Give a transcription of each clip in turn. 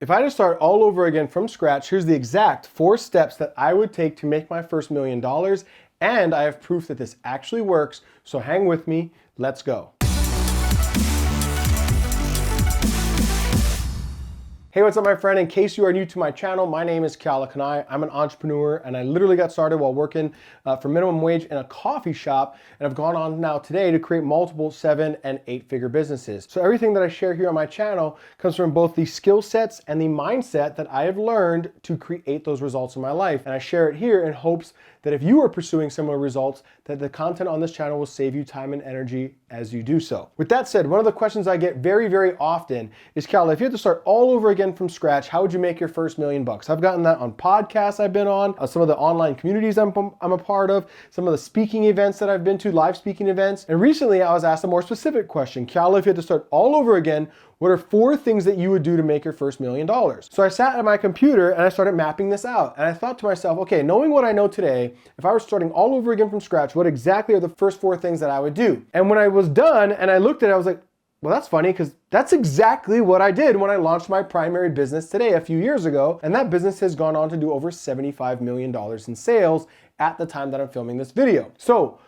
If I had to start all over again from scratch, here's the exact 4 steps that I would take to make my first $1 million. And I have proof that this actually works. So hang with me. Let's go. Hey, what's up, my friend? In case you are new to my channel, my name is Keala Kanai. I'm an entrepreneur, and I literally got started while working for minimum wage in a coffee shop, and I've gone on now today to create multiple 7- and 8-figure businesses. So everything that I share here on my channel comes from both the skill sets and the mindset that I have learned to create those results in my life. And I share it here in hopes that if you are pursuing similar results, that the content on this channel will save you time and energy as you do so. With that said, one of the questions I get very, very often is, Cal, if you had to start all over again from scratch, how would you make your first $1 million? I've gotten that on podcasts I've been on, some of the online communities I'm a part of, some of the speaking events that I've been to, live speaking events. And recently I was asked a more specific question. Cal, if you had to start all over again, what are 4 things that you would do to make your first $1 million? So I sat at my computer and I started mapping this out. And I thought to myself, okay, knowing what I know today, if I were starting all over again from scratch, what exactly are the first 4 things that I would do? And when I was done and I looked at it, I was like, well, that's funny because that's exactly what I did when I launched my primary business today a few years ago. And that business has gone on to do over $75 million in sales at the time that I'm filming this video. So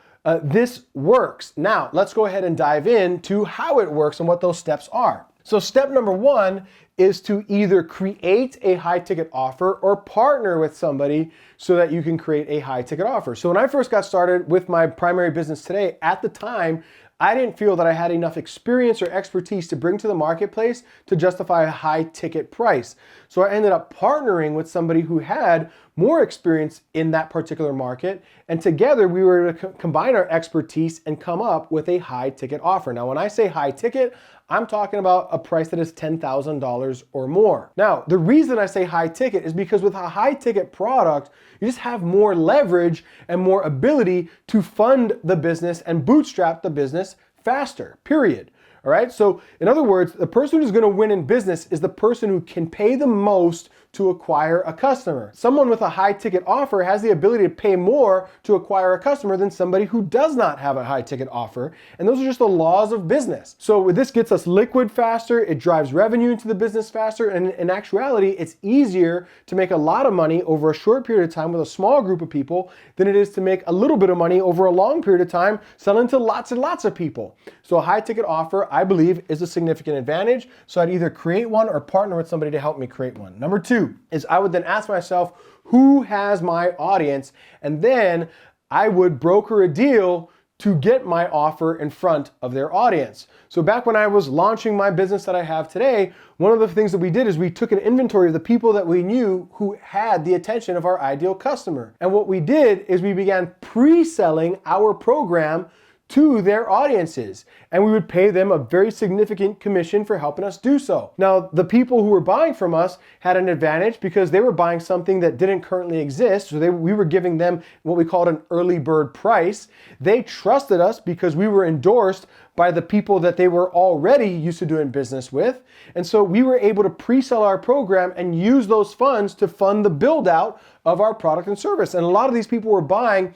this works. Now, let's go ahead and dive into how it works and what those steps are. So step number 1 is to either create a high ticket offer or partner with somebody so that you can create a high ticket offer. So when I first got started with my primary business today, at the time, I didn't feel that I had enough experience or expertise to bring to the marketplace to justify a high ticket price. So I ended up partnering with somebody who had more experience in that particular market. And together we were able to combine our expertise and come up with a high ticket offer. Now, when I say high ticket, I'm talking about a price that is $10,000 or more. Now, the reason I say high ticket is because with a high ticket product, you just have more leverage and more ability to fund the business and bootstrap the business faster, period. All right. So in other words, the person who's going to win in business is the person who can pay the most to acquire a customer. Someone with a high ticket offer has the ability to pay more to acquire a customer than somebody who does not have a high ticket offer. And those are just the laws of business. So this gets us liquid faster. It drives revenue into the business faster. And in actuality, it's easier to make a lot of money over a short period of time with a small group of people than it is to make a little bit of money over a long period of time selling to lots and lots of people. So a high ticket offer, I believe, is a significant advantage. So I'd either create one or partner with somebody to help me create one. Number 2 is I would then ask myself, who has my audience? And then I would broker a deal to get my offer in front of their audience. So back when I was launching my business that I have today, one of the things that we did is we took an inventory of the people that we knew who had the attention of our ideal customer. And what we did is we began pre-selling our program to their audiences, and we would pay them a very significant commission for helping us do so. Now, the people who were buying from us had an advantage because they were buying something that didn't currently exist, so we were giving them what we called an early bird price. They trusted us because we were endorsed by the people that they were already used to doing business with, and so we were able to pre-sell our program and use those funds to fund the build out of our product and service. And a lot of these people were buying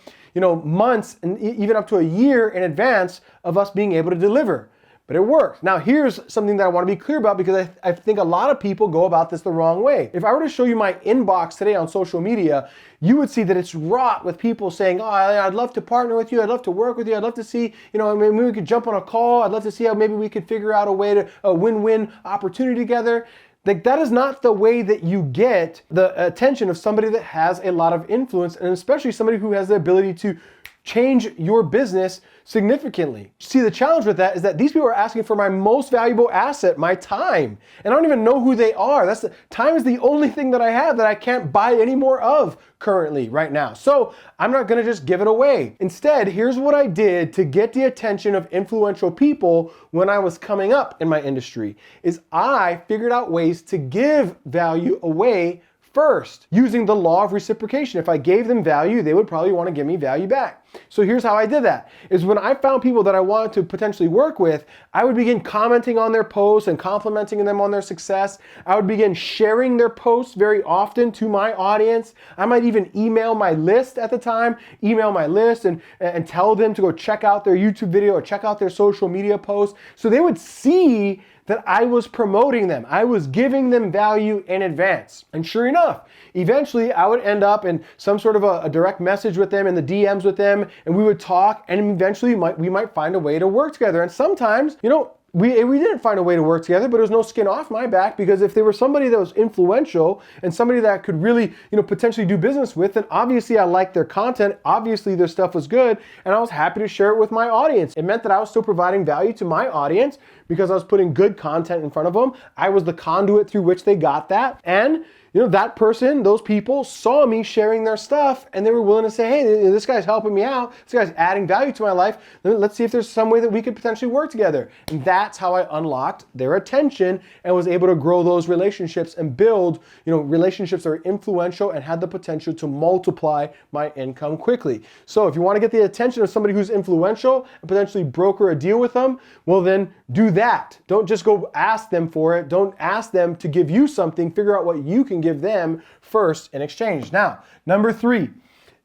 months and even up to a year in advance of us being able to deliver. But it worked. Now, here's something that I want to be clear about because I think a lot of people go about this the wrong way. If I were to show you my inbox today on social media, you would see that it's wrought with people saying, oh, I'd love to partner with you. I'd love to work with you. I'd love to see, maybe we could jump on a call. I'd love to see how maybe we could figure out a way to a win-win opportunity together. Like, that is not the way that you get the attention of somebody that has a lot of influence, and especially somebody who has the ability to change your business significantly. See, the challenge with that is that these people are asking for my most valuable asset, my time. And I don't even know who they are. Time is the only thing that I have that I can't buy any more of currently right now. So I'm not gonna just give it away. Instead, here's what I did to get the attention of influential people when I was coming up in my industry, is I figured out ways to give value away first, using the law of reciprocation. If I gave them value, they would probably want to give me value back. So here's how I did that, is when I found people that I wanted to potentially work with, I would begin commenting on their posts and complimenting them on their success. I would begin sharing their posts very often to my audience. I might even email my list at the time, and tell them to go check out their YouTube video or check out their social media posts. So they would see that I was promoting them. I was giving them value in advance. And sure enough, eventually I would end up in some sort of a direct message with them, in the DMs with them, and we would talk, and eventually we might find a way to work together. And sometimes, you know, we didn't find a way to work together, but there was no skin off my back, because if they were somebody that was influential and somebody that I could really, you know, potentially do business with, then obviously I liked their content, obviously their stuff was good, and I was happy to share it with my audience. It meant that I was still providing value to my audience because I was putting good content in front of them. I was the conduit through which they got that. And you know, that person, those people saw me sharing their stuff, and they were willing to say, hey, this guy's helping me out. This guy's adding value to my life. Let's see if there's some way that we could potentially work together. And that's how I unlocked their attention and was able to grow those relationships and build, you know, relationships that are influential and had the potential to multiply my income quickly. So if you want to get the attention of somebody who's influential and potentially broker a deal with them, well then do that. Don't just go ask them for it. Don't ask them to give you something. Figure out what you can give them first in exchange. Now, number 3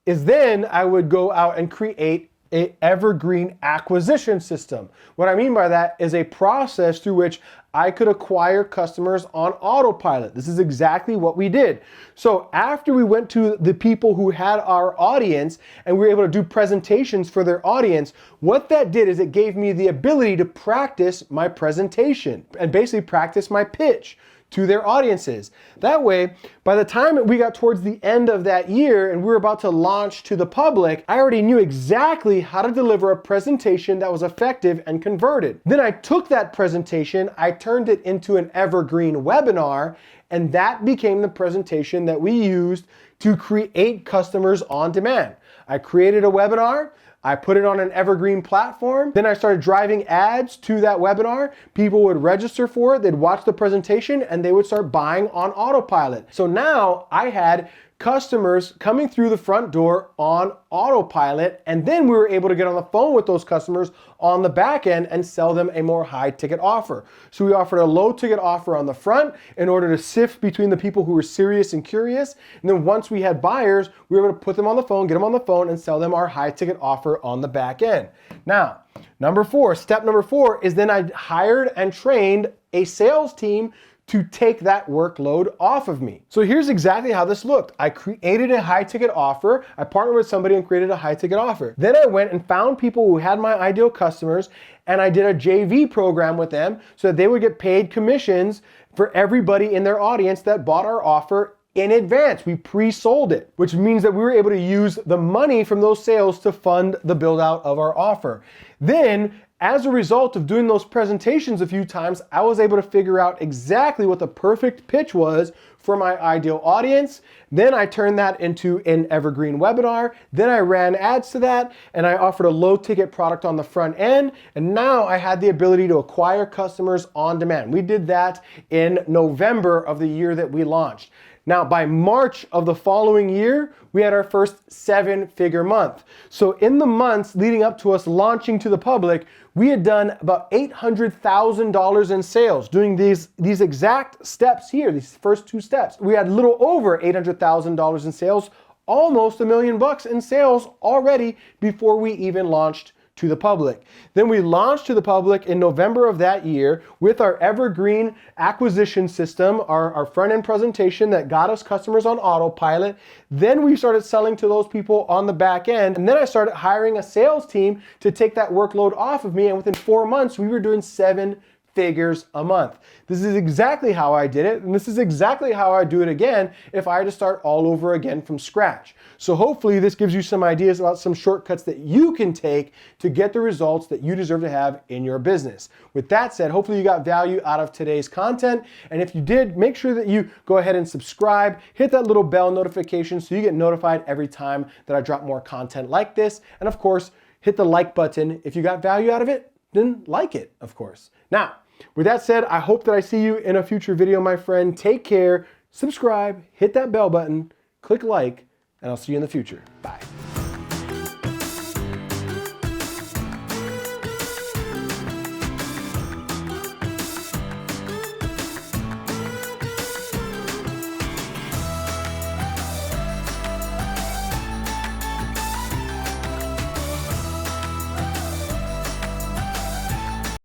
is then I would go out and create an evergreen acquisition system. What I mean by that is a process through which I could acquire customers on autopilot. This is exactly what we did. So after we went to the people who had our audience and we were able to do presentations for their audience, what that did is it gave me the ability to practice my presentation and basically practice my pitch to their audiences. That way, by the time we got towards the end of that year and we were about to launch to the public, I already knew exactly how to deliver a presentation that was effective and converted. Then I took that presentation, I turned it into an evergreen webinar, and that became the presentation that we used to create customers on demand. I created a webinar, I put it on an evergreen platform. Then I started driving ads to that webinar. People would register for it, they'd watch the presentation, and they would start buying on autopilot. So now I had customers coming through the front door on autopilot, and then we were able to get on the phone with those customers on the back end and sell them a more high ticket offer. So we offered a low ticket offer on the front in order to sift between the people who were serious and curious. And then once we had buyers, we were able to put them on the phone, get them on the phone, and sell them our high ticket offer on the back end. Now, step number four is then I hired and trained a sales team to take that workload off of me. So here's exactly how this looked. I created a high ticket offer. I partnered with somebody and created a high ticket offer. Then I went and found people who had my ideal customers, and I did a JV program with them so that they would get paid commissions for everybody in their audience that bought our offer in advance. We pre-sold it, which means that we were able to use the money from those sales to fund the build out of our offer. Then, as a result of doing those presentations a few times, I was able to figure out exactly what the perfect pitch was for my ideal audience. Then I turned that into an evergreen webinar. Then I ran ads to that, and I offered a low ticket product on the front end. And now I had the ability to acquire customers on demand. We did that in November of the year that we launched. Now, by March of the following year, we had our first 7-figure month. So in the months leading up to us launching to the public, we had done about $800,000 in sales doing these exact steps here, these first 2 steps. We had a little over $800,000 in sales, almost $1 million in sales already before we even launched to the public. Then we launched to the public in November of that year with our evergreen acquisition system, our front-end presentation that got us customers on autopilot. Then we started selling to those people on the back end. And then I started hiring a sales team to take that workload off of me. And within 4 months, we were doing 7 figures a month. This is exactly how I did it, and this is exactly how I do it again if I had to start all over again from scratch. So hopefully this gives you some ideas about some shortcuts that you can take to get the results that you deserve to have in your business. With that said, hopefully you got value out of today's content, and if you did, make sure that you go ahead and subscribe, hit that little bell notification so you get notified every time that I drop more content like this, and of course, hit the like button. If you got value out of it, then like it, of course. Now, with that said, I hope that I see you in a future video, my friend. Take care, subscribe, hit that bell button, click like, and I'll see you in the future. Bye.